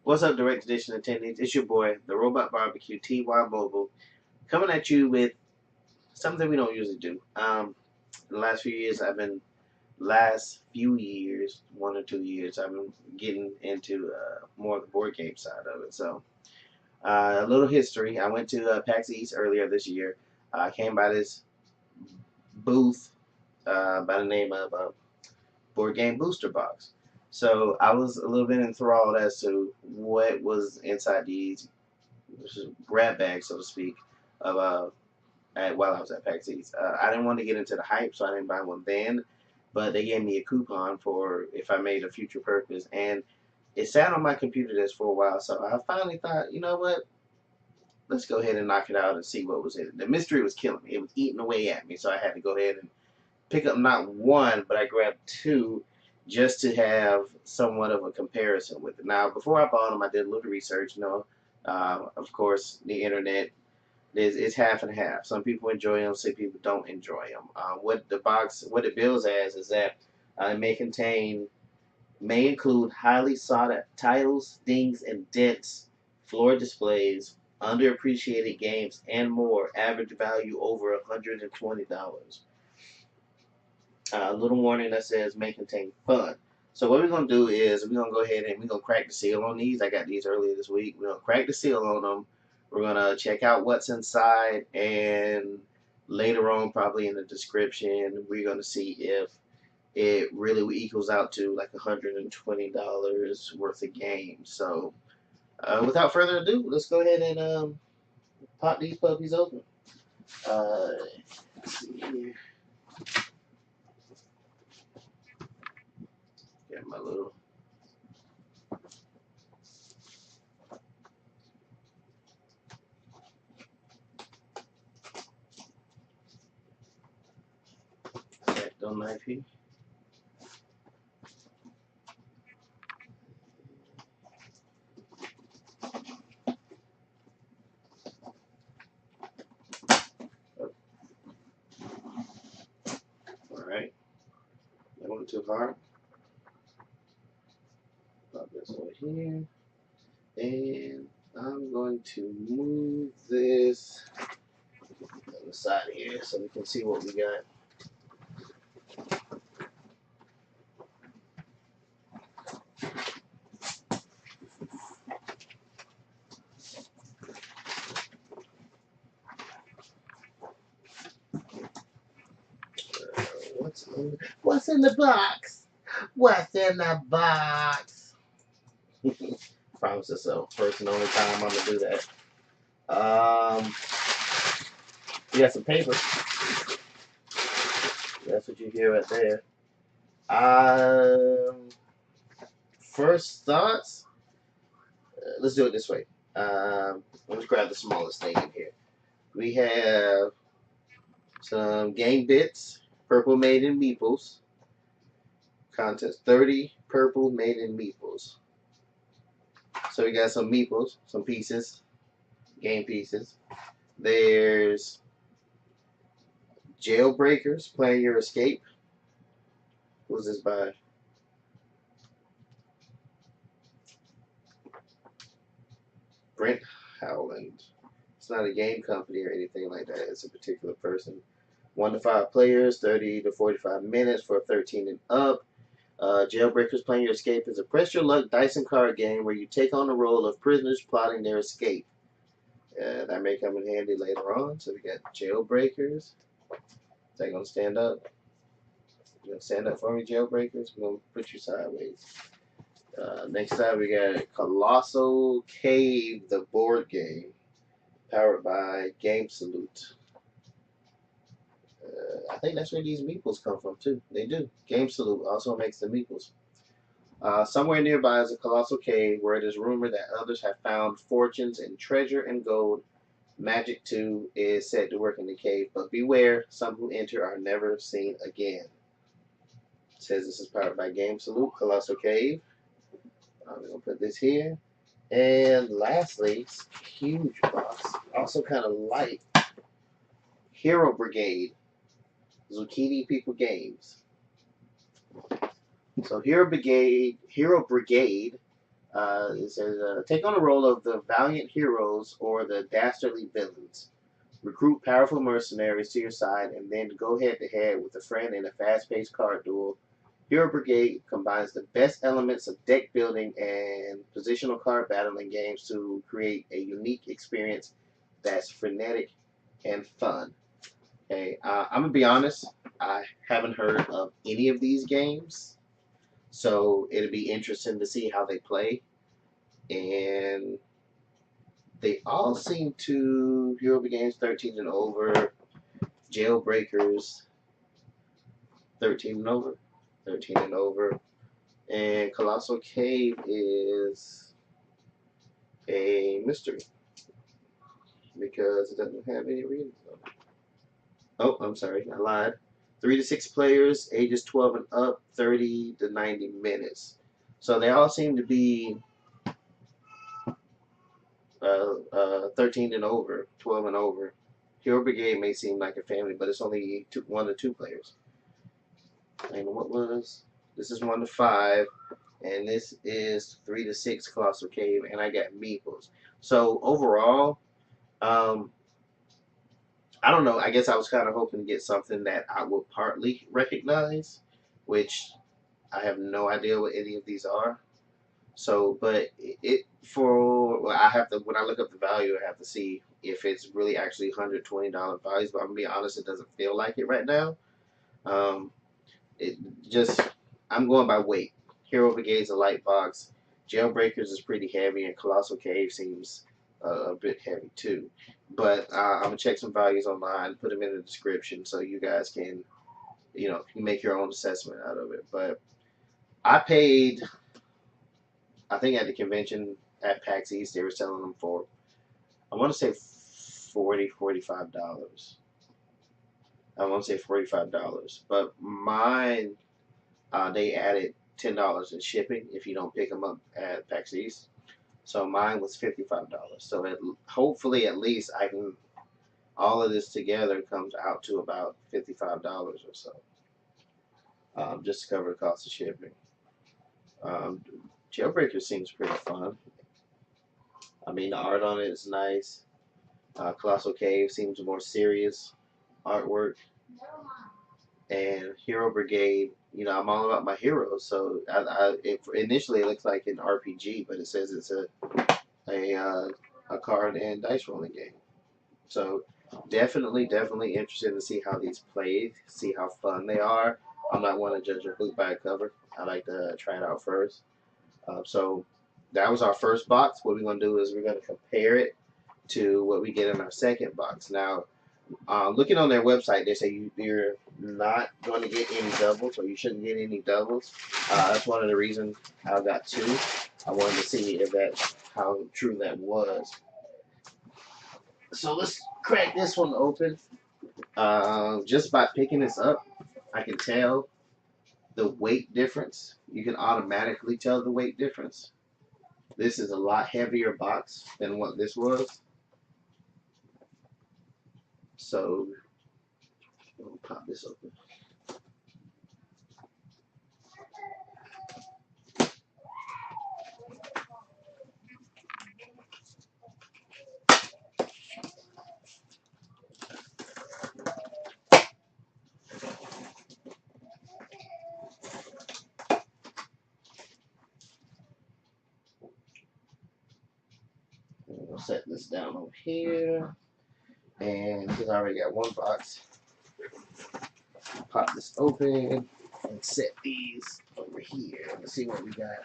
What's up, Direct Edition attendees? It's your boy, the Robot Barbecue TY Mobile, coming at you with something we don't usually do. The last few years, one or 2 years, I've been getting into more of the board game side of it. So, a little history. I went to PAX East earlier this year. I came by this booth by the name of Board Game Booster Box. So I was a little bit enthralled as to what was inside these grab bag, so to speak, of while I was at PAX East. I didn't want to get into the hype, so I didn't buy one then. But they gave me a coupon for if I made a future purchase, and it sat on my computer desk for a while. So I finally thought, you know what? Let's go ahead and knock it out and see what was in it. The mystery was killing me; it was eating away at me. So I had to go ahead and pick up not one, but I grabbed two just to have somewhat of a comparison with it. Now, before I bought them, I did a little research. Of course, the internet is half and half. Some people enjoy them, some people don't enjoy them. What it bills as is that it may include highly sought after titles, dings, and dents, floor displays, underappreciated games, and more. Average value over $120. A little warning that says may contain fun. So what we're gonna do is we're gonna go ahead and we're gonna crack the seal on these. I got these earlier this week. We're gonna crack the seal on them. We're gonna check out what's inside, and later on, probably in the description, we're gonna see if it really equals out to like $120 worth of games. So without further ado, let's go ahead and pop these puppies open. Let's see here. Got my little. Don't knife here. Alright. That went too hard. Pop this over here. And I'm going to move this on the side here so we can see what we got. What's in the box? What's in the box? Promise myself, first and only time I'm gonna do that. We got some paper. That's what you hear right there. First thoughts. Let's do it this way. Let's grab the smallest thing in here. We have some Gamebits, purple Maiden Meeples. Contest 30 purple Maiden Meeples. So we got some Meeples, some pieces, game pieces. There's Jailbreakers, Plan Your Escape. Who's this by? Brent Howland. It's not a game company or anything like that. It's a particular person. 1 to 5 players, 30 to 45 minutes for 13 and up. Jailbreakers Plan Your Escape is a press your luck dice and card game where you take on the role of prisoners plotting their escape. That may come in handy later on. So we got Jailbreakers. Is that going to stand up? You going to stand up for me, Jailbreakers? We're going to put you sideways. Next time we got Colossal Cave, the board game, powered by Game Salute. I think that's where these meeples come from too. They do. Game Salute also makes the meeples. Somewhere nearby is a colossal cave where it is rumored that others have found fortunes in treasure and gold. Magic too is said to work in the cave, but beware, some who enter are never seen again. It says this is powered by Game Salute, Colossal Cave. I'm going to put this here. And lastly, huge box, also kind of light, Hero Brigade, Zucchini People Games. So Hero Brigade It says, take on the role of the valiant heroes or the dastardly villains. Recruit powerful mercenaries to your side and then go head to head with a friend in a fast paced card duel. Hero Brigade combines the best elements of deck building and positional card battling games to create a unique experience that's frenetic and fun. Okay, I'm gonna be honest. I haven't heard of any of these games, so it'll be interesting to see how they play. And they all seem to Hero Games 13 and over, Jailbreakers 13 and over, 13 and over, and Colossal Cave is a mystery because it doesn't have any readings on it. Oh, I'm sorry, I lied. 3 to 6 players, ages 12 and up, 30 to 90 minutes. So they all seem to be 13 and over, 12 and over. Hero Brigade may seem like a family, but it's only 1 to 2 players. And what was this? Is 1 to 5, and this is 3 to 6 Colossal Cave, and I got Meeples. So overall, I don't know. I guess I was kind of hoping to get something that I would partly recognize, which I have no idea what any of these are. So, but I have to, when I look up the value, I have to see if it's really actually $120 values. But I'm gonna be honest, it doesn't feel like it right now. Um, it just, I'm going by weight. Hero Brigade's a light box. Jailbreakers is pretty heavy, and Colossal Cave seems a bit heavy too. But I'm gonna check some values online, put them in the description, so you guys can, you make your own assessment out of it. But I paid, I think at the convention at PAX East, they were selling them for, I want to say $45. I want to say $45, but mine, they added $10 in shipping if you don't pick them up at PAX East. So mine was $55. So hopefully at least I can, all of this together comes out to about $55 or so, just to cover the cost of shipping. Jailbreaker seems pretty fun. I mean, the art on it is nice. Colossal Cave seems more serious artwork. And Hero Brigade, I'm all about my heroes. So initially it looks like an RPG, but it says it's a card and dice rolling game. So definitely interested to see how these play, see how fun they are. I'm not one to judge a book by a cover. I like to try it out first. So that was our first box. What we're going to do is we're going to compare it to what we get in our second box. Now, looking on their website, they say you're not going to get any doubles, or you shouldn't get any doubles. That's one of the reasons I got 2. I wanted to see if how true that was. So let's crack this one open. Just by picking this up, I can tell the weight difference. You can automatically tell the weight difference. This is a lot heavier box than what this was. So, we'll pop this open. We'll set this down over here. And because I already got one box, pop this open and set these over here. Let's see what we got.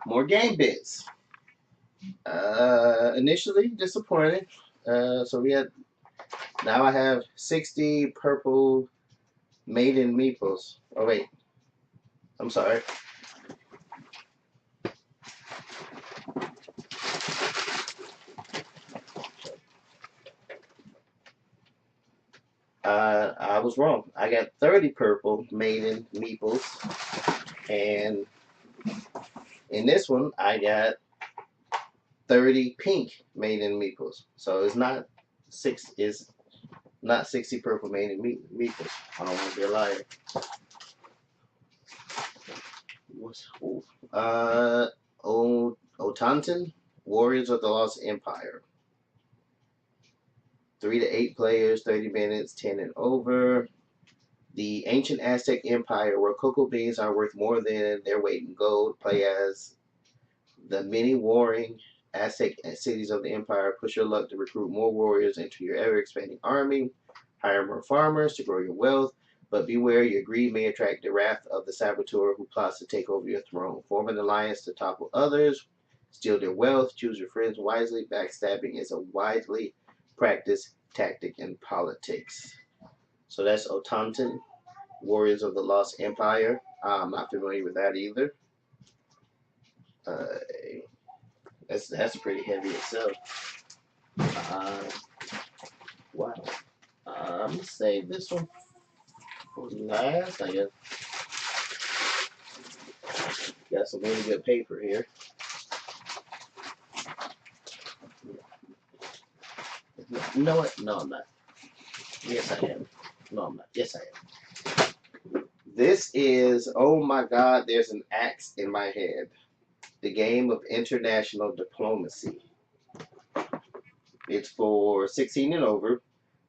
More Gamebits. Initially disappointed. So now I have 60 purple Maiden Meeples. Oh wait, I'm sorry. I was wrong. I got 30 purple Maiden Meeples, and in this one I got 30 pink Maiden Meeples. So it's not 60 purple Maiden Meeples. I don't want to be a liar. Ooh. Otontin, Warriors of the Lost Empire. 3 to 8 players, 30 minutes, 10 and over. The ancient Aztec Empire, where cocoa beans are worth more than their weight in gold. Play as the many warring Aztec cities of the empire. Push your luck to recruit more warriors into your ever-expanding army. Hire more farmers to grow your wealth. But beware, your greed may attract the wrath of the saboteur who plots to take over your throne. Form an alliance to topple others. Steal their wealth. Choose your friends wisely. Backstabbing is a widely practiced tactic in politics. So that's Otontin, Warriors of the Lost Empire. I'm not familiar with that either. Uh, that's pretty heavy itself. Wow. I'm gonna save this one for last. I guess got some really good paper here. You know what? No, I'm not. Yes, I am. No, I'm not. Yes, I am. This is, oh my God, there's an axe in my head. The game of international diplomacy. It's for 16 and over,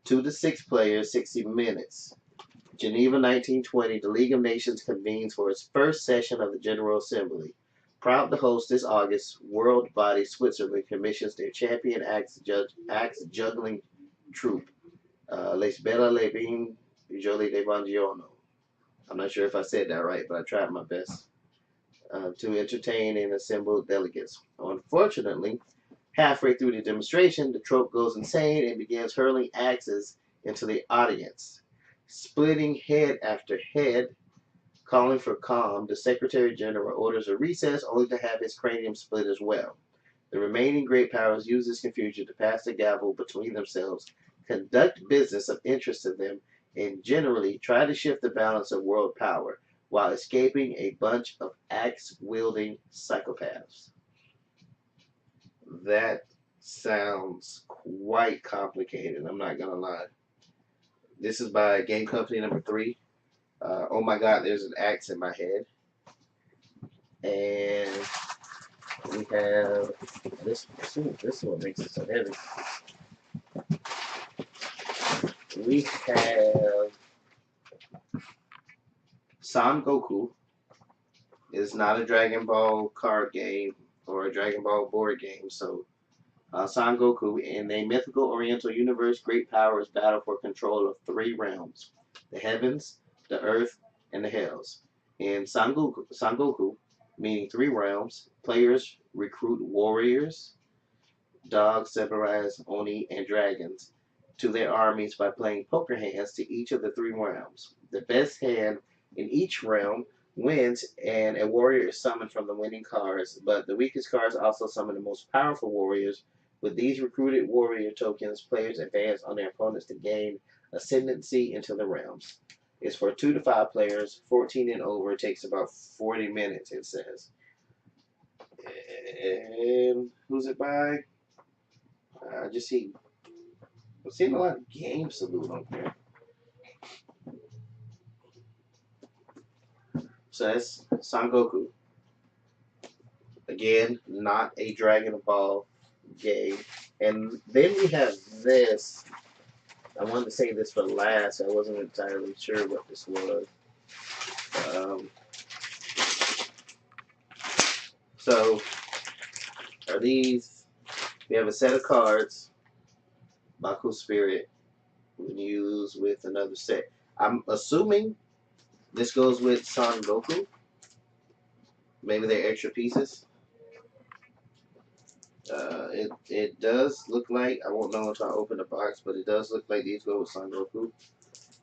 2 to 6 players, 60 minutes. Geneva, 1920, the League of Nations convenes for its first session of the General Assembly. Proud to host this August, world body Switzerland commissions their champion axe juggling troupe, Les Bella Levin Jolie de Bangiano. I'm not sure if I said that right, but I tried my best to entertain and assemble delegates. Unfortunately, halfway through the demonstration, the trope goes insane and begins hurling axes into the audience. Splitting head after head, calling for calm, the Secretary General orders a recess only to have his cranium split as well. The remaining great powers use this confusion to pass the gavel between themselves, conduct business of interest to them, and generally try to shift the balance of world power while escaping a bunch of axe-wielding psychopaths. That sounds quite complicated, I'm not going to lie. This is by Game Company number 3. Oh my God, there's an axe in my head. And we have this one makes it so heavy. We have Sangoku. Is not a Dragon Ball card game or a Dragon Ball board game. So Sangoku, in a mythical oriental universe, great powers battle for control of 3 realms: the heavens, the earth, and the hells. In Sangoku, meaning 3 realms, players recruit warriors, dogs, samurais, oni, and dragons to their armies by playing poker hands to each of the 3 realms. The best hand in each realm wins, and a warrior is summoned from the winning cards, but the weakest cards also summon the most powerful warriors. With these recruited warrior tokens, players advance on their opponents to gain ascendancy into the realms. It's for 2 to 5 players, 14 and over. It takes about 40 minutes, it says. And who's it by? I've seen a lot of Game Salute on here. So that's Sangoku. Again, not a Dragon Ball game. And then we have this. I wanted to say this for last. I wasn't entirely sure what this was. So, are these? We have a set of cards. Baku Spirit. We can use with another set. I'm assuming this goes with Sangoku. Maybe they're extra pieces. It does look like, I won't know until I open the box, but it does look like these go with Sangoku.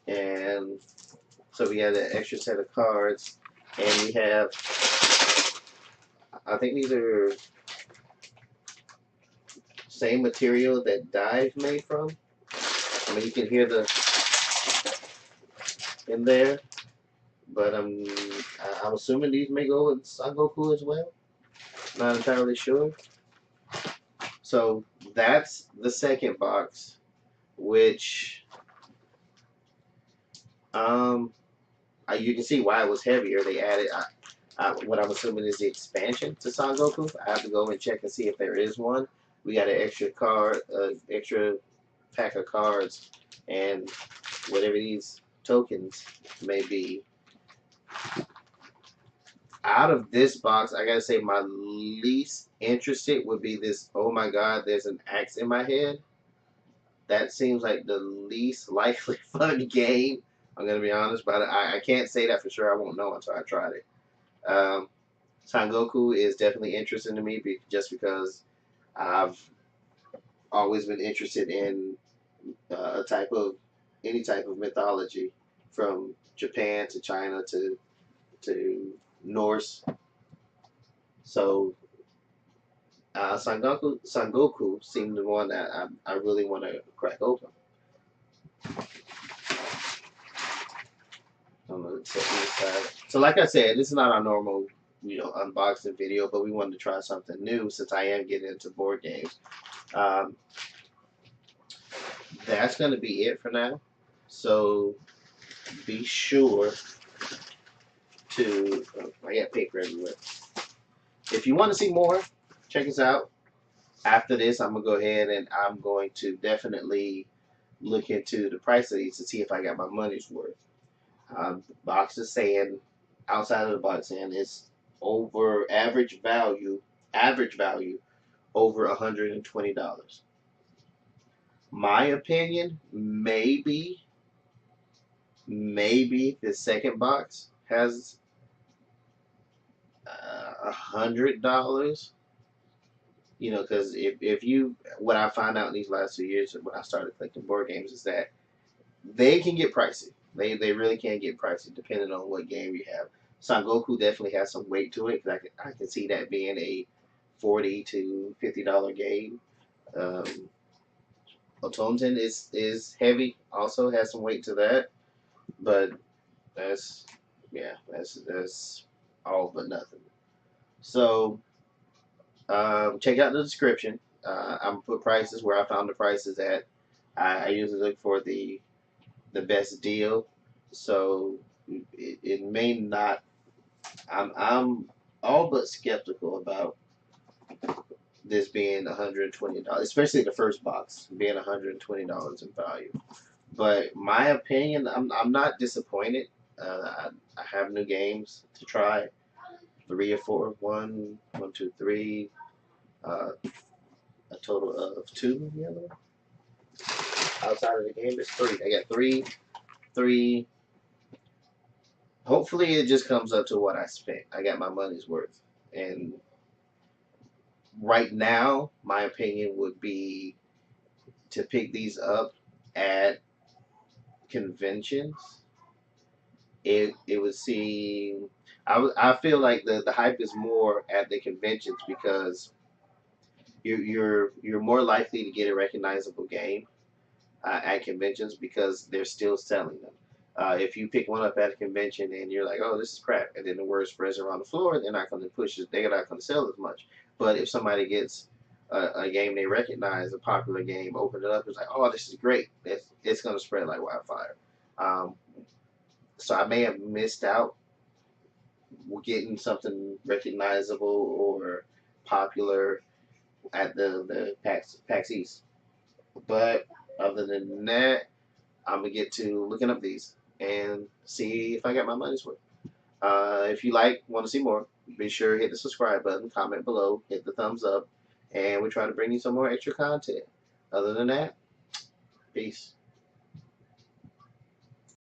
And so we have that extra set of cards, and we have, I think these are same material that Dive made from. I mean, you can hear the in there, but I'm assuming these may go with Sangoku as well. Not entirely sure. So that's the second box, which you can see why it was heavier. They added What I'm assuming is the expansion to Sangoku. I have to go and check and see if there is one. We got an extra card, extra pack of cards, and whatever these tokens may be. Out of this box, I gotta say my least interested would be this. Oh my God, there's an axe in my head. That seems like the least likely fun game. I'm gonna be honest, but I can't say that for sure. I won't know until I tried it. Sangoku is definitely interesting to me just because I've always been interested in a type of any type of mythology, from Japan to China to Norse. So Sangoku seemed the one that I really want to crack open. So like I said, this is not our normal, unboxing video, but we wanted to try something new since I am getting into board games. Um, that's going to be it for now. So be sure to, I got paper everywhere. If you want to see more, check us out. After this, I'm going to go ahead and I'm going to definitely look into the price of these to see if I got my money's worth. The box is saying, outside of the box saying it's over average value over $120. My opinion, maybe the second box has $100. Because if you, what I found out in these last 2 years when I started collecting board games is that they can get pricey. They really can get pricey depending on what game you have. Sangoku definitely has some weight to it because I can see that being a $40 to $50 game. Um, Otontin is heavy, also has some weight to that, but that's that's all but nothing. So check out the description. I'm gonna put prices where I found the prices at. I usually look for the best deal. So it may not. I'm all but skeptical about this being $120, especially the first box being $120 in value. But my opinion, I'm not disappointed. I have new games to try, 3 or 4, one, two, three, a total of 2. The other outside of the game is 3. I got three. Hopefully, it just comes up to what I spent. I got my money's worth, and right now, my opinion would be to pick these up at conventions. It would seem I feel like the hype is more at the conventions because you're more likely to get a recognizable game at conventions because they're still selling them. If you pick one up at a convention and you're like, oh, this is crap, and then the word spreads around the floor, they're not going to push it. They're not going to sell as much. But if somebody gets a game they recognize, a popular game, open it up, it's like, oh, this is great. It's going to spread like wildfire. Um, so I may have missed out getting something recognizable or popular at the PAX East. But other than that, I'm gonna get to looking up these and see if I got my money's worth. If you want to see more, be sure to hit the subscribe button, comment below, hit the thumbs up, and we try to bring you some more extra content. Other than that, peace.